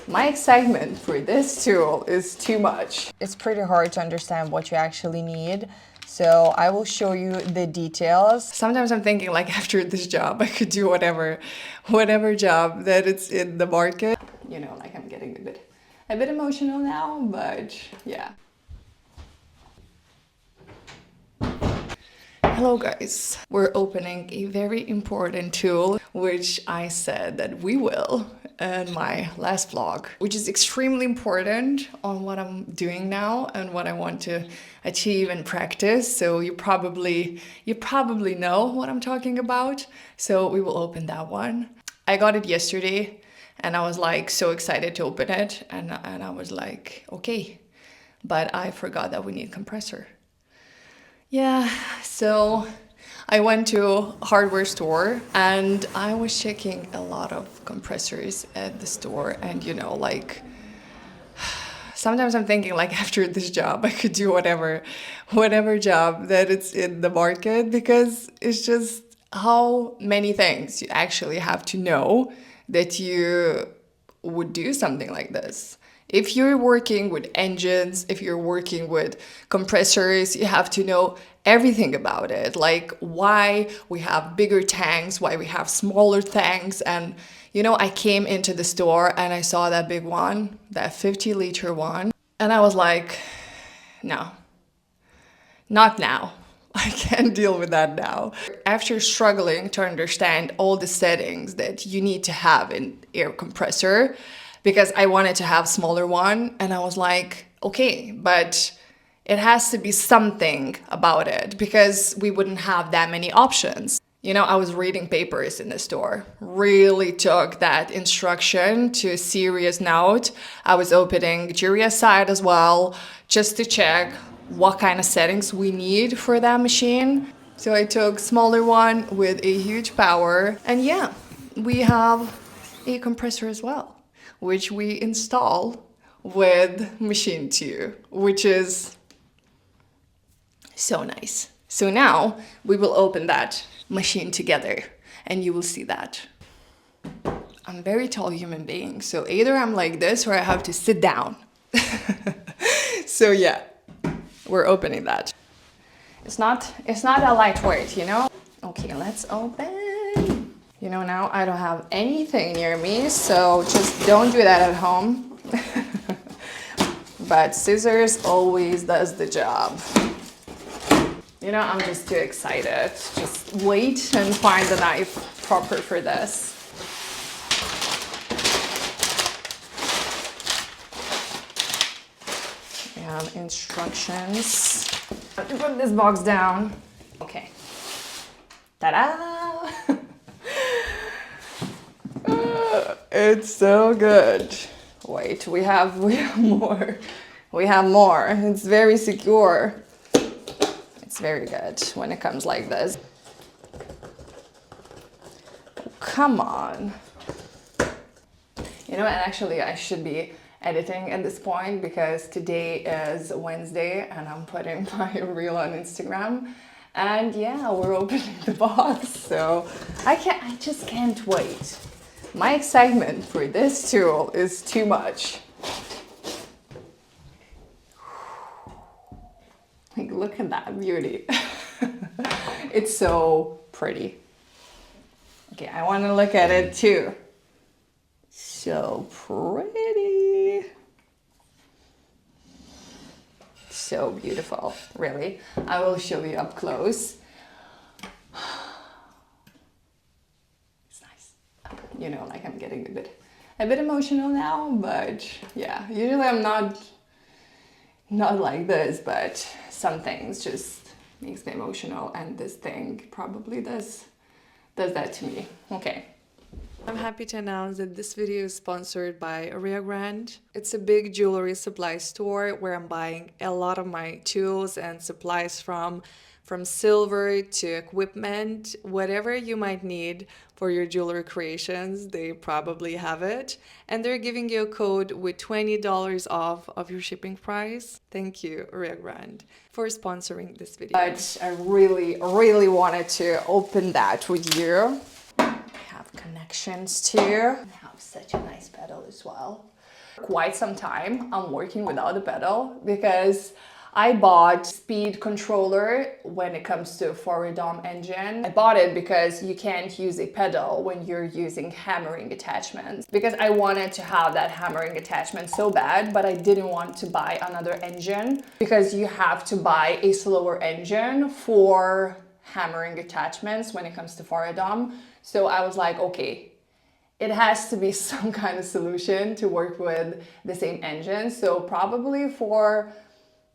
My excitement for this tool is too much. It's pretty hard to understand what you actually need, so I will show you the details. Sometimes I'm thinking like after this job I could do whatever job that it's in the market. You know, like I'm getting a bit emotional now, but yeah. Hello guys, we're opening a very important tool which I said that we will in my last vlog, which is extremely important on what I'm doing now and what I want to achieve and practice. So you probably know what I'm talking about. So we will open that one. I got it yesterday and I was like so excited to open it, and I was like, okay, but I forgot that we need compressor. Yeah, so I went to a hardware store and I was checking a lot of compressors at the store, and you know, like sometimes I'm thinking like after this job I could do whatever job that it's in the market, because it's just how many things you actually have to know that you would do something like this. If you're working with engines, if you're working with compressors, you have to know everything about it. Like why we have bigger tanks, why we have smaller tanks. And you know, I came into the store and I saw that big one, that 50-liter one. And I was like, no, not now. I can't deal with that now. After struggling to understand all the settings that you need to have in air compressor, because I wanted to have smaller one, and I was like, okay, but it has to be something about it, because we wouldn't have that many options. You know, I was reading papers in the store, really took that instruction to a serious note. I was opening Juria site as well, just to check what kind of settings we need for that machine. So I took smaller one with a huge power, and yeah, we have a compressor as well, which we install with machine 2, which is so nice. So now we will open that machine together and you will see that. I'm a very tall human being, so either I'm like this or I have to sit down. So yeah, we're opening that. It's not a lightweight, you know? Okay, let's open. You know, now I don't have anything near me, so just don't do that at home. But scissors always does the job. You know, I'm just too excited. Just wait and find the knife proper for this. We have instructions. I have to put this box down. Okay. Ta-da! It's so good. Wait, we have more. We have more. It's very secure. It's very good when it comes like this. Oh, come on. You know, and actually I should be editing at this point, because today is Wednesday and I'm putting my reel on Instagram. And yeah, we're opening the box, so I just can't wait. My excitement for this tool is too much. Like, look at that beauty. It's so pretty. Okay, I want to look at it too. So pretty. So beautiful, really. I will show you up close. It's nice. You know, like I'm getting a bit emotional now, but yeah, usually I'm not like this, but some things just makes me emotional, and this thing probably does that to me. Okay. I'm happy to announce that this video is sponsored by GRANDE. It's a big jewelry supply store where I'm buying a lot of my tools and supplies from silver to equipment, whatever you might need for your jewelry creations, they probably have it. And they're giving you a code with $20 off of your shipping price. Thank you, GRANDE, for sponsoring this video. But I really wanted to open that with you. Have connections too. I have such a nice pedal as well. Quite some time I'm working without a pedal because I bought speed controller when it comes to forward dom engine. I bought it because you can't use a pedal when you're using hammering attachments, because I wanted to have that hammering attachment so bad, but I didn't want to buy another engine because you have to buy a slower engine for hammering attachments when it comes to forward dom. So I was like, okay, it has to be some kind of solution to work with the same engine. So probably for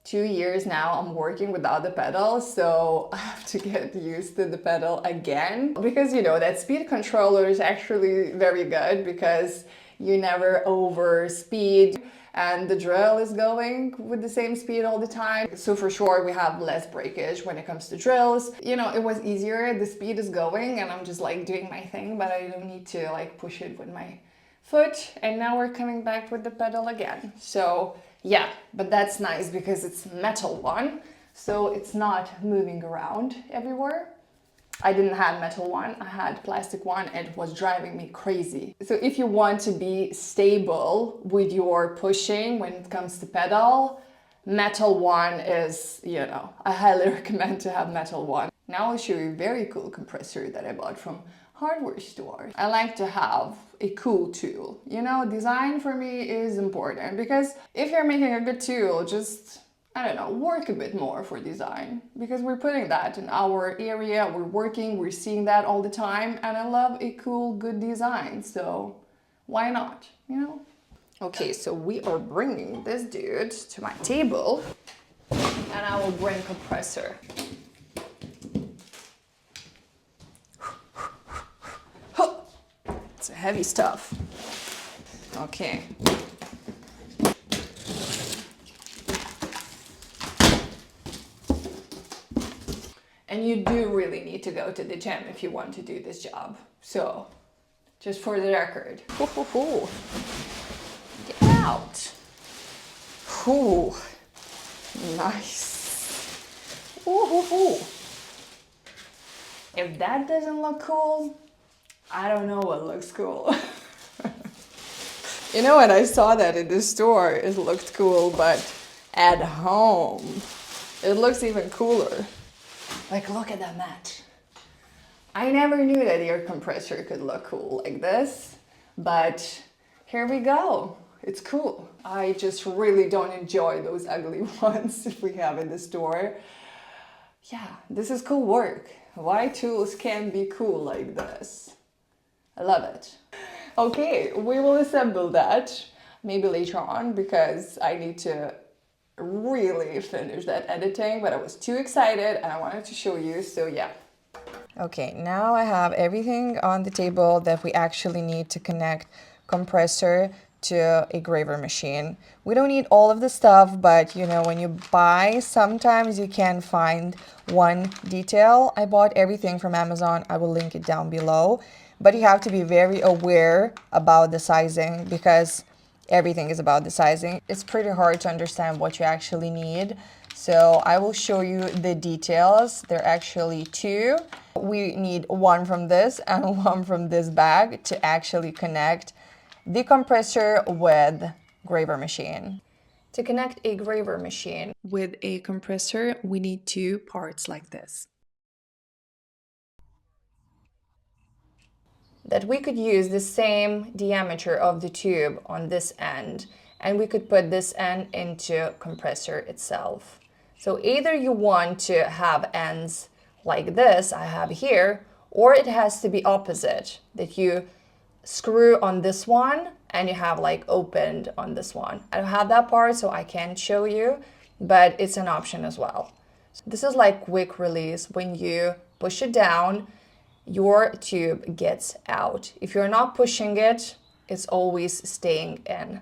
2 years now I'm working without the pedal, so I have to get used to the pedal again, because you know that speed controller is actually very good because you never over speed and the drill is going with the same speed all the time. So for sure we have less breakage when it comes to drills. You know, it was easier, the speed is going and I'm just like doing my thing, but I don't need to like push it with my foot. And now we're coming back with the pedal again. So yeah, but that's nice because it's metal one, so it's not moving around everywhere. I didn't have metal one, I had plastic one, and it was driving me crazy. So if you want to be stable with your pushing when it comes to pedal, metal one is, you know, I highly recommend to have metal one. Now I'll show you a very cool compressor that I bought from hardware store. I like to have a cool tool. You know, design for me is important because if you're making a good tool, just, I don't know, work a bit more for design, because we're putting that in our area, we're working, we're seeing that all the time, and I love a cool, good design, so why not, you know? Okay, so we are bringing this dude to my table, and I will bring compressor. It's heavy stuff. Okay. And you do really need to go to the gym if you want to do this job. So, just for the record. Get out. Ooh, nice. Ooh. If that doesn't look cool, I don't know what looks cool. You know, when I saw that in the store, it looked cool, but at home, it looks even cooler. Like, look at that match. I never knew that your compressor could look cool like this, but here we go. It's cool. I just really don't enjoy those ugly ones we have in the store. Yeah, this is cool work. Why tools can be cool like this? I love it. Okay, we will assemble that maybe later on because I need to really finish that editing, but I was too excited and I wanted to show you, so yeah. Okay, now I have everything on the table that we actually need to connect compressor to a graver machine. We don't need all of the stuff, but you know, when you buy, sometimes you can find one detail. I bought everything from Amazon. I will link it down below, but you have to be very aware about the sizing because everything is about the sizing. It's pretty hard to understand what you actually need. So I will show you the details. There are actually two. We need one from this and one from this bag to actually connect the compressor with graver machine. To connect a graver machine with a compressor, we need two parts like this. That we could use the same diameter of the tube on this end, and we could put this end into compressor itself. So either you want to have ends like this I have here, or it has to be opposite, that you screw on this one and you have like opened on this one. I don't have that part, so I can't show you, but it's an option as well. So this is like quick release. When you push it down, your tube gets out. If you're not pushing it, it's always staying in.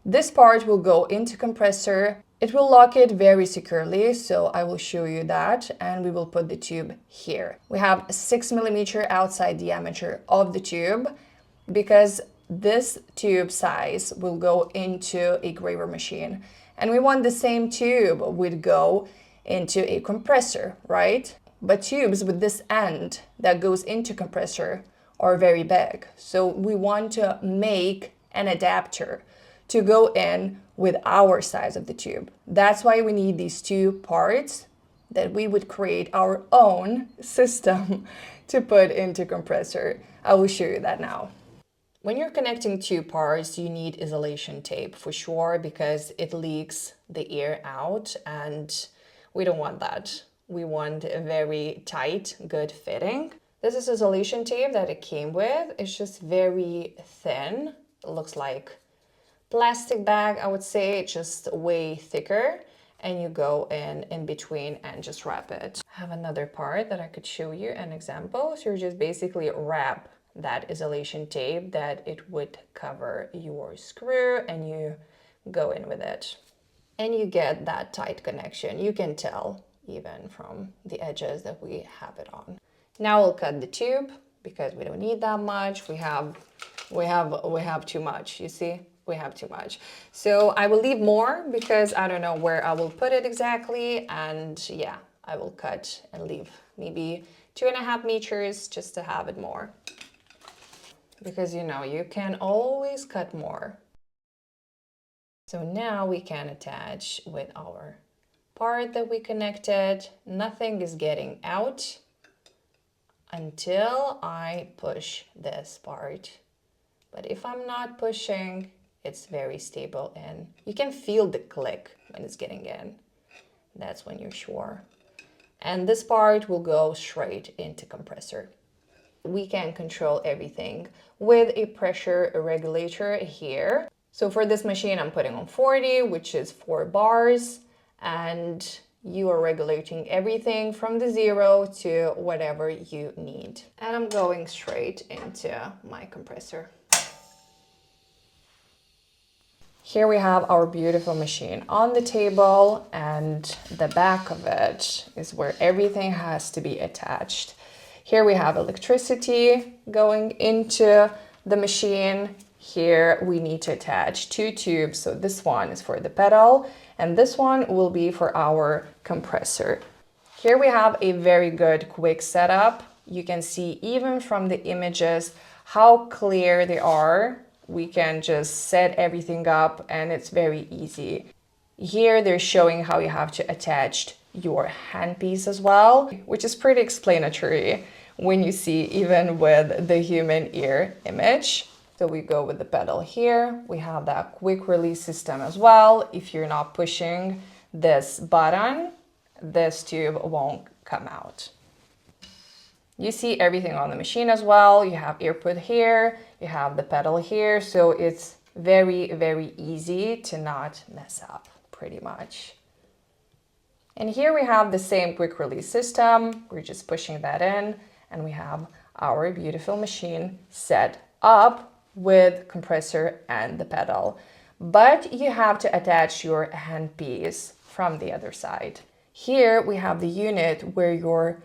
This part will go into compressor. It will lock it very securely, so I will show you that, and we will put the tube here. We have a 6mm outside diameter of the tube because this tube size will go into a graver machine, and we want the same tube would go into a compressor, right? But tubes with this end that goes into compressor are very big. So we want to make an adapter to go in with our size of the tube. That's why we need these two parts that we would create our own system to put into compressor. I will show you that now. When you're connecting two parts, you need isolation tape for sure, because it leaks the air out and we don't want that. We want a very tight, good fitting. This is isolation tape that it came with. It's just very thin. It looks like plastic bag, I would say, just way thicker. And you go in between and just wrap it. I have another part that I could show you an example. So you just basically wrap that isolation tape that it would cover your screw and you go in with it. And you get that tight connection. You can tell even from the edges that we have it on. Now we'll cut the tube because we don't need that much. We have too much, you see? We have too much. So I will leave more because I don't know where I will put it exactly. And yeah, I will cut and leave maybe 2.5 meters just to have it more. Because you know, you can always cut more. So now we can attach with our part that we connected. Nothing is getting out until I push this part. But if I'm not pushing, it's very stable and you can feel the click when it's getting in. That's when you're sure. And this part will go straight into compressor. We can control everything with a pressure regulator here. So for this machine, I'm putting on 40, which is 4 bars, and you are regulating everything from the 0 to whatever you need. And I'm going straight into my compressor. Here we have our beautiful machine on the table, and the back of it is where everything has to be attached. Here we have electricity going into the machine. Here we need to attach 2 tubes. So this one is for the pedal and this one will be for our compressor. Here we have a very good quick setup. You can see even from the images how clear they are. We can just set everything up and it's very easy. Here they're showing how you have to attach your handpiece as well, which is pretty explanatory when you see even with the human ear image. So we go with the pedal here. We have that quick release system as well. If you're not pushing this button, this tube won't come out. You see everything on the machine as well. You have input here, you have the pedal here. So it's very, very easy to not mess up pretty much. And here we have the same quick release system. We're just pushing that in and we have our beautiful machine set up with compressor and the pedal. But you have to attach your handpiece from the other side. Here we have the unit where your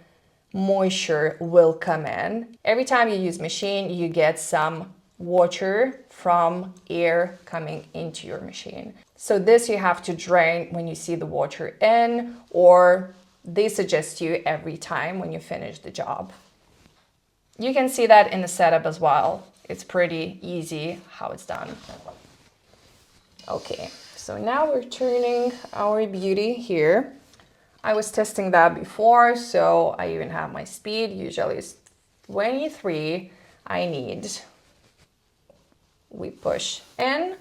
moisture will come in. Every time you use machine, you get some water from air coming into your machine. So this you have to drain when you see the water in, or they suggest you every time when you finish the job. You can see that in the setup as well. It's pretty easy how it's done. Okay, so now we're turning our beauty here. I was testing that before, so I even have my speed. Usually it's 23 I need. We push in.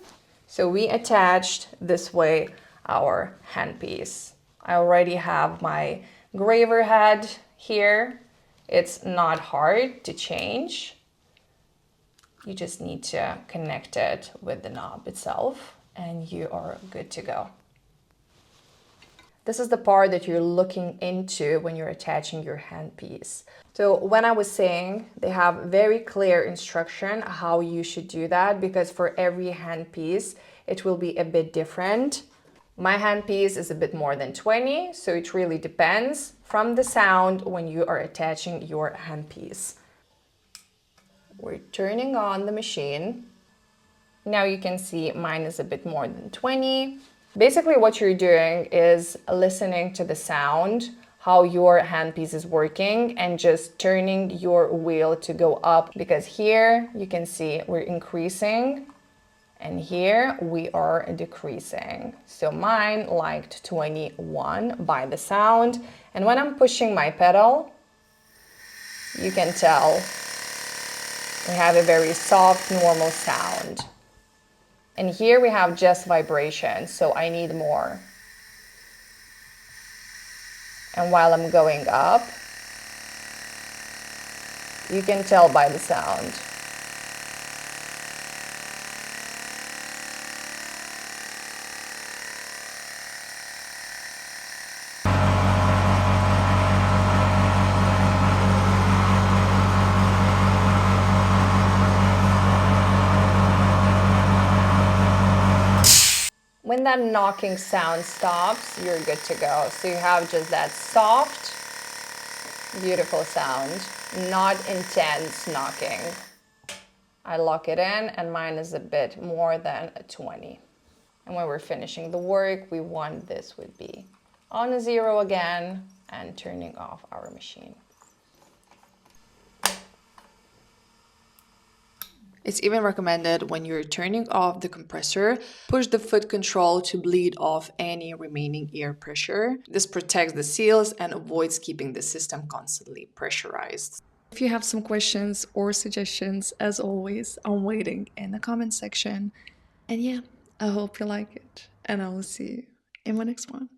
So we attached this way our handpiece. I already have my graver head here. It's not hard to change. You just need to connect it with the knob itself and you are good to go. This is the part that you're looking into when you're attaching your handpiece. So when I was saying, they have very clear instruction how you should do that, because for every handpiece, it will be a bit different. My handpiece is a bit more than 20, so it really depends from the sound when you are attaching your handpiece. We're turning on the machine. Now you can see mine is a bit more than 20. Basically what you're doing is listening to the sound, how your handpiece is working, and just turning your wheel to go up, because here you can see we're increasing And here we are decreasing. So mine liked 21 by the sound. And when I'm pushing my pedal, you can tell we have a very soft, normal sound. And here we have just vibration, so I need more. And while I'm going up, you can tell by the sound. When that knocking sound stops, you're good to go. So you have just that soft, beautiful sound, not intense knocking. I lock it in and mine is a bit more than a 20. And when we're finishing the work, we want this would be on a 0 again and turning off our machine. It's even recommended when you're turning off the compressor, push the foot control to bleed off any remaining air pressure. This protects the seals and avoids keeping the system constantly pressurized. If you have some questions or suggestions, as always, I'm waiting in the comment section. And yeah, I hope you like it, and I will see you in my next one.